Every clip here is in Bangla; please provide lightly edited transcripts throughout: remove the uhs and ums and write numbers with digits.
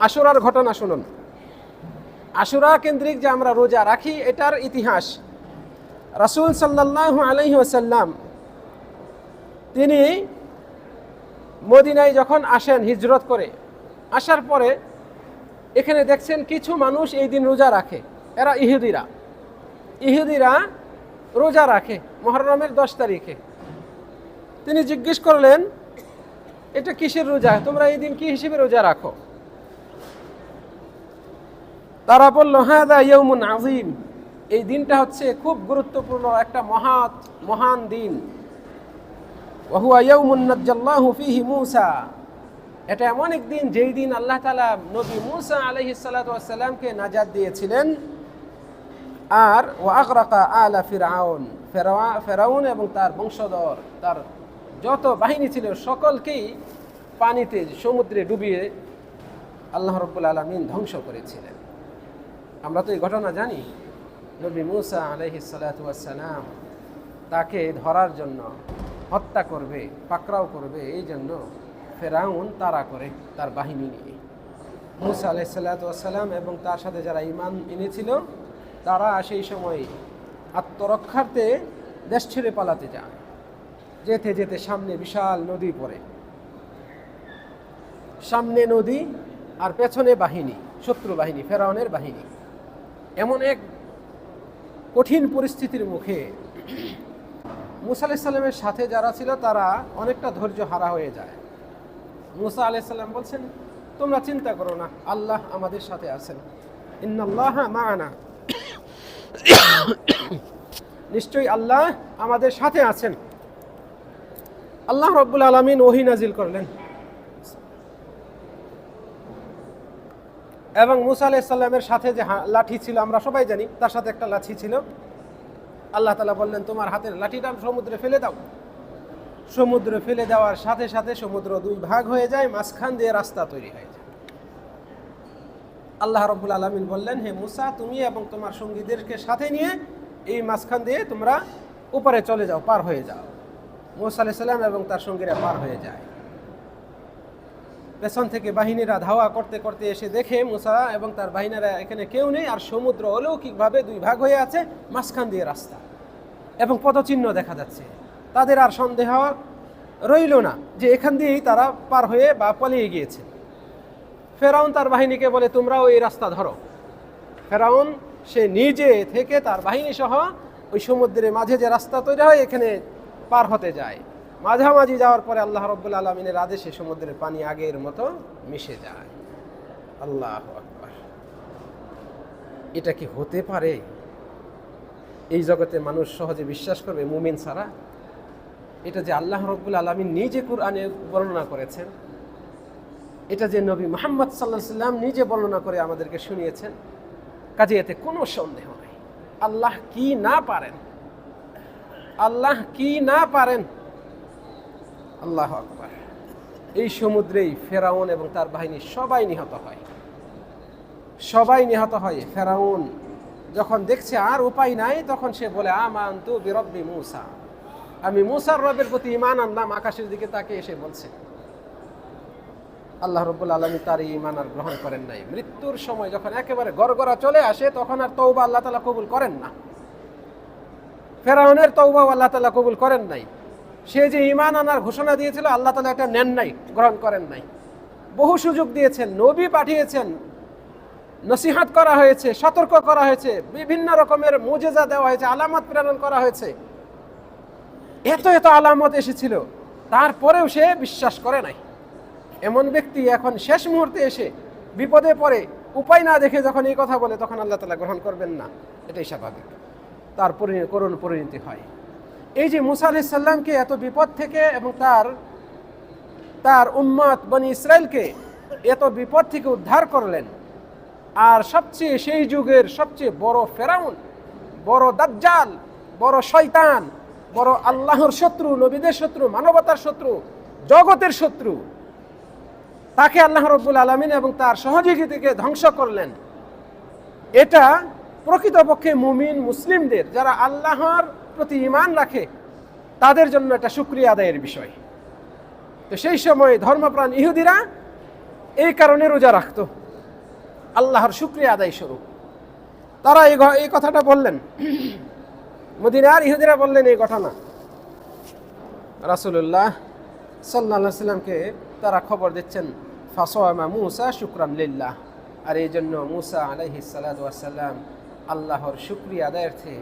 আশুরার ঘটনা শুনুন। আশুরা কেন্দ্রিক যে আমরা রোজা রাখি, এটার ইতিহাস রাসূল সাল্লাল্লাহু আলাইহি ওয়াসাল্লাম তিনি মদিনায় যখন আসেন হিজরত করে, আসার পরে এখানে দেখছেন কিছু মানুষ এই দিন রোজা রাখে। এরা ইহুদিরা রোজা রাখে মুহররমের 10 তারিখে। তিনি জিজ্ঞেস করলেন, এটা কিসের রোজা, তোমরা এই দিন কি হিসেবে রোজা রাখো? তারা বলল, হাদা ইয়াউমুন আযীম, এই দিনটা হচ্ছে খুব গুরুত্বপূর্ণ একটা মহান দিন। ওয়া হুয়া ইয়াউমুন নাজ্জাল্লাহু ফীহি মূসা, এটা এমন এক দিন যেই দিন আল্লাহ তাআলা নবী মূসা আলাইহিস সালাতু ওয়াস সালামকে নাজাত দিয়েছিলেন। আর ওয়া আগরাকা আলা ফিরআউন এবং তার বংশধর, তার যত বাহিনী ছিল সকলকেই পানিতে, সমুদ্রে ডুবিয়ে আল্লাহ রাব্বুল আলামিন ধ্বংস করেছিলেন। আমরা তো এই ঘটনা জানি। নবী মূসা আলাইহিস সালাতু ওয়াস সালাম তাকে ধরার জন্য, হত্যা করবে, পাকড়াও করবে, এই জন্য ফিরআউন তাড়া করে তার বাহিনী নিয়ে। মূসা আলাইহিস সালাতু ওয়াস সালাম এবং তার সাথে যারা ঈমান এনেছিল তারা সেই সময় আত্মরক্ষার্থে দেশ ছেড়ে পালাতে যায়। যেতে যেতে সামনে বিশাল নদী পড়ে, সামনে নদী আর পেছনে বাহিনী, শত্রু বাহিনী, ফেরাউনের বাহিনী। এমন এক কঠিন পরিস্থিতির মুখে মূসা আলাইহিস সালামের সাথে যারা ছিল তারা অনেকটা ধৈর্য হারা হয়ে যায়। মূসা আলাইহিস সালাম বলছেন, তোমরা চিন্তা করো না, আল্লাহ আমাদের সাথে আছেন। ইন্নাল্লাহা মা'ানা, নিশ্চয়ই আল্লাহ আমাদের সাথে আছেন। আল্লাহ রাব্বুল আলামিন ওহী নাজিল করলেন এবং মূসা আলাইহিস সালামের সাথে যে লাঠি ছিল, আমরা সবাই জানি তার সাথে একটা লাঠি ছিল। আল্লাহ তাআলা বললেন, তোমার হাতের লাঠিটা সমুদ্রে ফেলে দাও। সমুদ্রে ফেলে দেওয়ার সাথে সাথে সমুদ্র 2 ভাগ হয়ে যায়, মাঝখান দিয়ে রাস্তা তৈরি হয়ে যায়। আল্লাহ রাব্বুল আলামিন বললেন, হে মূসা, তুমি এবং তোমার সঙ্গীদেরকে সাথে নিয়ে এই মাঝখান দিয়ে তোমরা উপরে চলে যাও, পার হয়ে যাও। মূসা আলাইহিস সালাম এবং তার সঙ্গীরা পার হয়ে যায়। পেছন থেকে বাহিনীরা ধাওয়া করতে করতে এসে দেখে মূসা এবং তার বাহিনীরা এখানে কেউ নেই, আর সমুদ্র অলৌকিকভাবে 2 ভাগ হয়ে আছে, মাঝখান দিয়ে রাস্তা এবং পদচিহ্ন দেখা যাচ্ছে। তাদের আর সন্দেহ রইল না যে এখান দিয়েই তারা পার হয়ে বা পালিয়ে গিয়েছে। ফেরাউন তার বাহিনীকে বলে, তোমরাও এই রাস্তা ধরো। ফেরাউন সে নিজে থেকে তার বাহিনী সহ ওই সমুদ্রের মাঝে যে রাস্তা তৈরি হয় এখানে পার হতে যায়। মাঝামাঝি যাওয়ার পরে আল্লাহ রাব্বুল আলামিনের আদেশে সমুদ্রের পানি আগের মতো মিশে যায়। আল্লাহু আকবার! এটা কি হতে পারে? এই জগতে মানুষ সহজে বিশ্বাস করবে মুমিন ছাড়া? এটা যে আল্লাহ রাব্বুল আলামিন নিজে কুরআনে বর্ণনা করেছেন, এটা যে নবী মুহাম্মদ সাল্লাল্লাহু আলাইহি ওয়াসাল্লাম নিজে বর্ণনা করে আমাদেরকে শুনিয়েছেন, কাজে এতে কোনো সন্দেহ নেই। আল্লাহ কি না পারেন, আল্লাহ কি না পারেন। আল্লাহু আকবার! এই সমুদ্রেই ফেরাউন এবং তার বাহিনী সবাই নিহত হয়। ফেরাউন যখন দেখছে আর উপায় নাই, তখন সে বলে, আমানতু বিরব্বি মূসা, আমি মূসার রবের প্রতি ঈমান আনলাম। আকাশের দিকে তাকিয়ে এসে বলছে। আল্লাহ রাব্বুল আলামিন তার ঈমান আর গ্রহণ করেন নাই। মৃত্যুর সময় যখন একেবারে গড়গড়া চলে আসে, তখন আর তওবা আল্লাহ তাআলা কবুল করেন না। ফেরাউনের তওবা আল্লাহ তাআলা কবুল করেন নাই। সে যে ঈমান আনার ঘোষণা দিয়েছিল, আল্লাহ তাআলা এটা নেন নাই, গ্রহণ করেন নাই। বহু সুযোগ দিয়েছেন, নবী পাঠিয়েছেন, নসিহত করা হয়েছে, সতর্ক করা হয়েছে, বিভিন্ন রকমের মুজিজা দেওয়া হয়েছে, আলামত প্রেরণ করা হয়েছে। এত আলামত এসেছিল, তারপরেও সে বিশ্বাস করে নাই। এমন ব্যক্তি এখন শেষ মুহূর্তে এসে বিপদে পড়ে, উপায় না দেখে যখন এই কথা বলে, তখন আল্লাহ তাআলা গ্রহণ করবেন না। এটাই স্বাভাবিক, তার করুণ পরিণতি হয়। এই যে মূসা আলাইহিস সালামকে এত বিপদ থেকে এবং তার উম্মত বনি ইসরাইলকে এত বিপদ থেকে উদ্ধার করলেন, আর সবচেয়ে সেই যুগের সবচেয়ে বড় ফেরাউন, বড় দাজ্জাল, বড় শয়তান, বড় আল্লাহর শত্রু, নবীদের শত্রু, মানবতার শত্রু, জগতের শত্রু, তাকে আল্লাহ রাব্বুল আলামিন এবং তার সহযোগীদেরকে ধ্বংস করলেন। এটা প্রকৃতপক্ষে মুমিন মুসলিমদের, যারা আল্লাহর প্রতি ঈমান রাখে, তাদের জন্য এটা শুকরিয়া আদায়ের বিষয়। তো সেই সময় ধর্মপ্রাণ ইহুদিরা এই কারণে রোজা রাখত। আল্লাহর শুকরিয়া আদায় স্বরূপ তারা এই কথাটা বললেন। মদিনার ইহুদিরা বললেন এই ঘটনা রাসূলুল্লাহ সাল্লাল্লাহু আলাইহি সাল্লামকে তারা খবর দিচ্ছেন, ফাসামা মূসা শুকরান লিল্লাহ। আর এই জন্য মূসা আলাইহিস সালাতু ওয়াস সালাম আল্লাহর শুকরিয়া আদায়ার্থে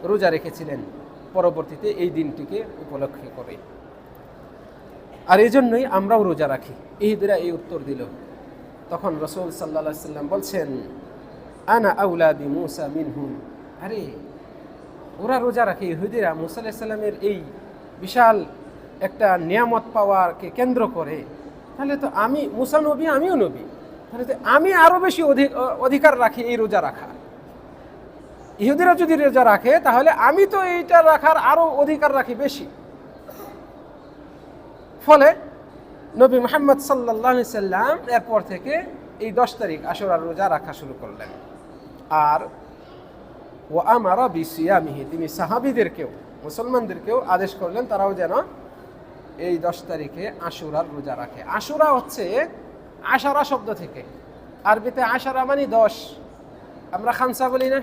রোজা রেখেছিলেন পরবর্তীতে এই দিনটিকে উপলক্ষে করে। আর এই জন্যই আমরাও রোজা রাখি। ইহুদিরা এই উত্তর দিল। তখন রাসূল সাল্লাল্লাহু আলাইহি সাল্লাম বলছেন, আনা আউলা বি মূসা মিনহুম। আরে ওরা রোজা রাখে, ইহুদিরা মূসা আলাইহিস সালামের এই বিশাল একটা নিয়ামত পাওয়ারকে কেন্দ্র করে, তাহলে তো আমি মূসা নবী, আমিও নবী, তাহলে তো আমি আরও বেশি অধিকার রাখি এই রোজা রাখা। ইহুদিরা যদি রোজা রাখে তাহলে আমি তো এইটা রাখার আরও অধিকার রাখি বেশি। ফলে নবী মুহাম্মদ সাল্লাল্লাহু আলাইহি সাল্লাম এরপর থেকে এই 10 তারিখ আশুরার রোজা রাখা শুরু করলেন। আর ও আমারা বিসিয়ামিহি, তিনি সাহাবীদেরকেও মুসলমানদেরকেও আদেশ করলেন তারাও যেন এই 10 তারিখে আশুরার রোজা রাখে। আশুরা হচ্ছে আশারা শব্দ থেকে, আরবিতে আশারা মানে 10। আমরা খামসা বলি না,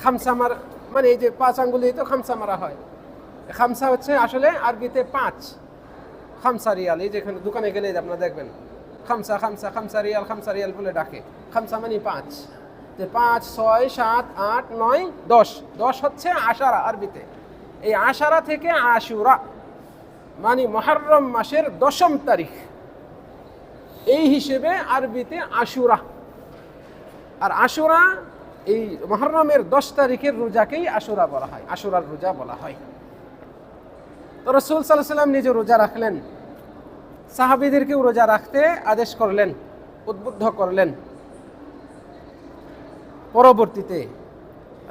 খামসা মানে এই যে 5 আঙ্গুলে তো খামসা মারা হয়। খামসা হচ্ছে আসলে আরবিতে 5, খামসা রিয়াল। এই যেখানে দোকানে গেলে আপনারা দেখবেন খামসা খামসা খামসা রিয়াল বলে ডাকে। খামসা মানে 5, 5, 6, 7, 8, 9, 10। 10 হচ্ছে আশারা আরবিতে। এই আশারা থেকে আশুরা মানে মুহররম মাসের 10ম তারিখ, এই হিসেবে আরবিতে আশুরা। আর আশুরা এই মুহররমের 10 তারিখের রোজাকেই আশুরা বলা হয়, আশুরার রোজা বলা হয়। তো রাসূল সাল্লাল্লাহু আলাইহি ওয়াসাল্লাম নিজে রোজা রাখলেন, সাহাবীদেরকেও রোজা রাখতে আদেশ করলেন, উদ্বুদ্ধ করলেন। পরবর্তীতে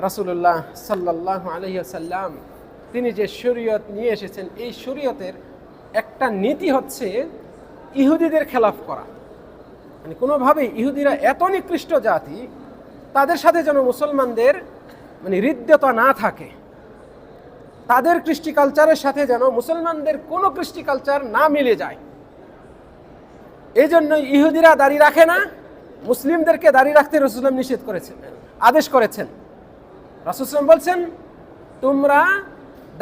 রাসূলুল্লাহ সাল্লাল্লাহু আলাইহি ওয়াসাল্লাম তিনি যে শরীয়ত নিয়ে এসেছেন, এই শরীয়তের একটা নীতি হচ্ছে ইহুদিদের খেলাফ করা। মানে কোনোভাবেই ইহুদিরা এত নিকৃষ্ট জাতি, তাদের সাথে যেন মুসলমানদের মানে হৃদ্যতা না থাকে, তাদের কৃষ্টি কালচারের সাথে যেন মুসলমানদের কোনো কৃষ্টি কালচার না মিলে যায়। এই জন্য ইহুদিরা দাড়ি রাখে না, মুসলিমদেরকে দাড়ি রাখতে রাসূলুল্লাহ নিষেধ করেছেন, আদেশ করেছেন। রাসূলুল্লাহ বলছেন, তোমরা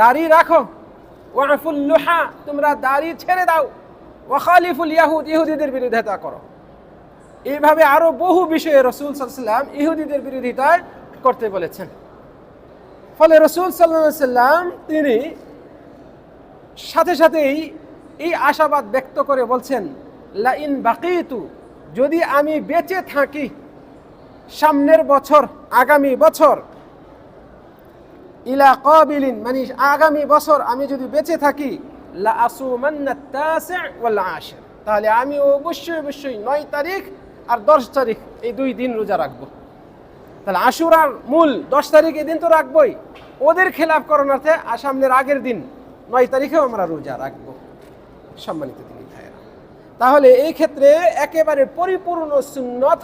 দাড়ি রাখো, ওয়াফুল লুহা, তোমরা দাড়ি ছেড়ে দাও, ওয়াখালিফুল ইয়াহুদ, ইহুদিদের বিরোধিতা করো। এইভাবে আরো বহু বিষয়ে রাসূল সাল্লাল্লাহু আলাইহি ওয়াসাল্লাম ইহুদিদের বিরোধিতা করতে বলেছেন। ফলে রাসূল সাল্লাল্লাহু আলাইহি ওয়াসাল্লাম তিনি সাথে সাথেই এই আশাবাদ ব্যক্ত করে বলছেন, লা ইন বাকিতু, যদি আমি বেঁচে থাকি সামনের বছর, আগামী বছর, ইলা কাবিলিন মানে আগামী বছর আমি যদি বেঁচে থাকি, লা আসুমান্না তাসি' ওয়াল আশির, তাহলে আমি অবশ্যই 9 তারিখ আর 10 তারিখ এই 2 দিন রোজা রাখবো। তাহলে আশুরার মূল 10 তারিখ এই দিন তো রাখবই, ওদের খেলাফ করণার্থে সামনের আগের দিন 9 তারিখেও আমরা রোজা রাখবো। সম্মানিত দিনী ভাইয়েরা, তাহলে এই ক্ষেত্রে একেবারে পরিপূর্ণ সুন্নত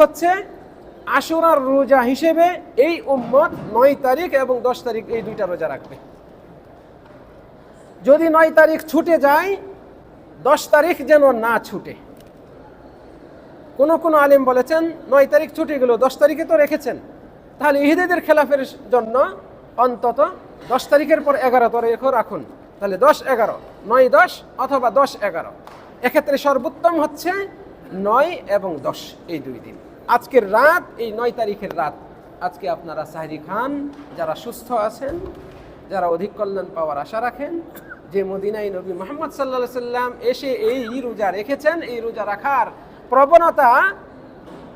হচ্ছে আশুরার রোজা হিসেবে এই উম্মত 9 তারিখ এবং 10 তারিখ এই 2টা রোজা রাখবে। যদি 9 তারিখ ছুটে যায়, 10 তারিখ যেন না ছুটে। কোন আলেম বলেছেন 9 তারিখ ছুটে গেল, 10 তারিখে তো রেখেছেন, তাহলে ইহুদিদের খেলাফের জন্য অন্তত 10 তারিখের পর 11 তারিখও রাখুন, তাহলে 10-11, 9-10 অথবা 10-11। এক্ষেত্রে সর্বোত্তম হচ্ছে 9 এবং 10 এই 2 দিন। আজকের রাত, এই 9 তারিখের রাত, আজকে আপনারা সাহরি খান, যারা সুস্থ আছেন, যারা অধিক কল্যাণ পাওয়ার আশা রাখেন, যে মদিনায় নবী মুহাম্মদ সাল্লাল্লাহু আলাইহি সাল্লাম এসে এই রোজা রেখেছেন, এই রোজা রাখার প্রবণতা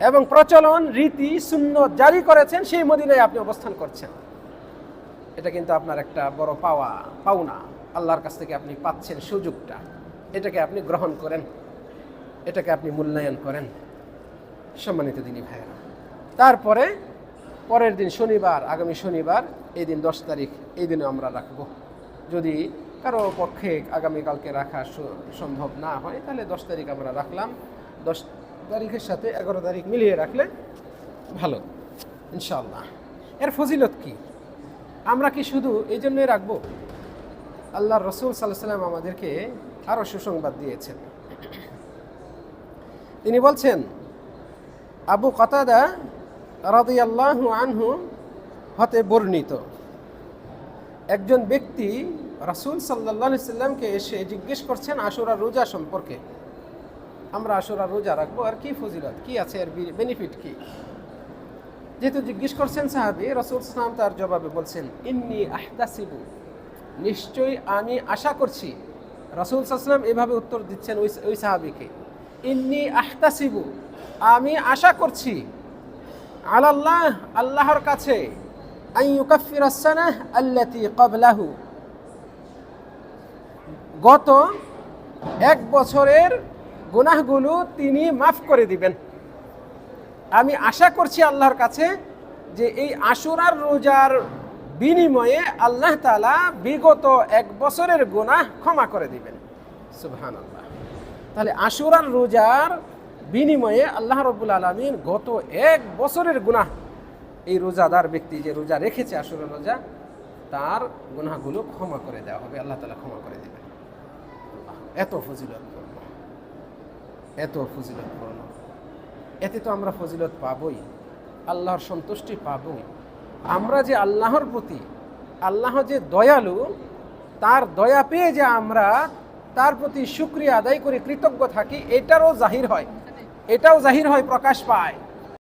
এবং প্রচলন, রীতি, সুন্নত জারি করেছেন, সেই মদিনায় আপনি অবস্থান করছেন। এটা কিন্তু আপনার একটা বড় পাওনা, আল্লাহর কাছ থেকে আপনি পাচ্ছেন সুযোগটা। এটাকে আপনি গ্রহণ করেন, এটাকে আপনি মূল্যায়ন করেন। সম্মানিত দিনী ভাইয়েরা, তারপরে পরের দিন শনিবার, আগামী শনিবার, এই দিন 10 তারিখ, এই দিনে আমরা রাখব। যদি কারো পক্ষে আগামীকালকে রাখা সম্ভব না হয়, তাহলে 10 তারিখ আমরা রাখলাম। 10 তারিখের সাথে 11 তারিখ মিলিয়ে রাখলে ভালো ইনশাআল্লাহ। এর ফজিলত কি? আমরা কি শুধু এই জন্যই রাখবো? আল্লাহর রাসূল সাল্লাল্লাহু আলাইহি ওয়াসাল্লাম আমাদেরকে আরও সুসংবাদ দিয়েছেন। তিনি বলছেন, আবু কাতাদা রাদিয়াল্লাহু আনহু হতে বর্ণিত, একজন ব্যক্তি রাসূল সাল্লাল্লাহু আলাইহি সাল্লামকে এসে জিজ্ঞেস করছেন আশুরার রোজা সম্পর্কে। আমরা আশুরার রোজা রাখবো, আর কি ফজিলত, কি আছে, এর বেনিফিট কি? যেহেতু জিজ্ঞেস করছেন সাহাবী, রাসূল সাল্লাল্লাহু আলাইহি ওয়াসাল্লাম তার জবাবে বলছেন, ইন্নী আহতাসিবু, নিশ্চয়ই আমি আশা করছি। রাসূল সাল্লাল্লাহু আলাইহি ওয়াসাল্লাম এভাবে উত্তর দিচ্ছেন ওই সাহাবীকে, ইন্নী আহতাসিবু, আমি আশা করছি, আলাল্লাহ, আল্লাহর কাছে, আন ইউকাফিরাস সানাহ আল্লাতী ক্বাবলাহু, গত এক বছরের গুনাহগুলো তিনি মাফ করে দিবেন। আমি আশা করছি আল্লাহর কাছে যে এই আশুরার রোজার বিনিময়ে আল্লাহ তাআলা বিগত এক বছরের গুনাহ ক্ষমা করে দিবেন। সুবহানাল্লাহ। তাহলে আশুরার রোজার বিনিময়ে আল্লাহ রাব্বুল আলামিন গত এক বছরের গুনাহ, এই রোজাদার ব্যক্তি যে রোজা রেখেছে আশুরার রোজা, তার গুনাহগুলো ক্ষমা করে দেওয়া হবে, আল্লাহ তাআলা ক্ষমা করে দিবেন। এত ফজিলতপূর্ণ, এত ফজিলতপূর্ণ। এতে তো আমরা ফজিলত পাবই, আল্লাহর সন্তুষ্টি পাবই। আমরা যে আল্লাহর প্রতি, আল্লাহ যে দয়ালু, তার দয়া পেয়ে যে আমরা তার প্রতি শুকরিয়া আদায় করে কৃতজ্ঞ থাকি, এটাও জাহির হয়, প্রকাশ পায়।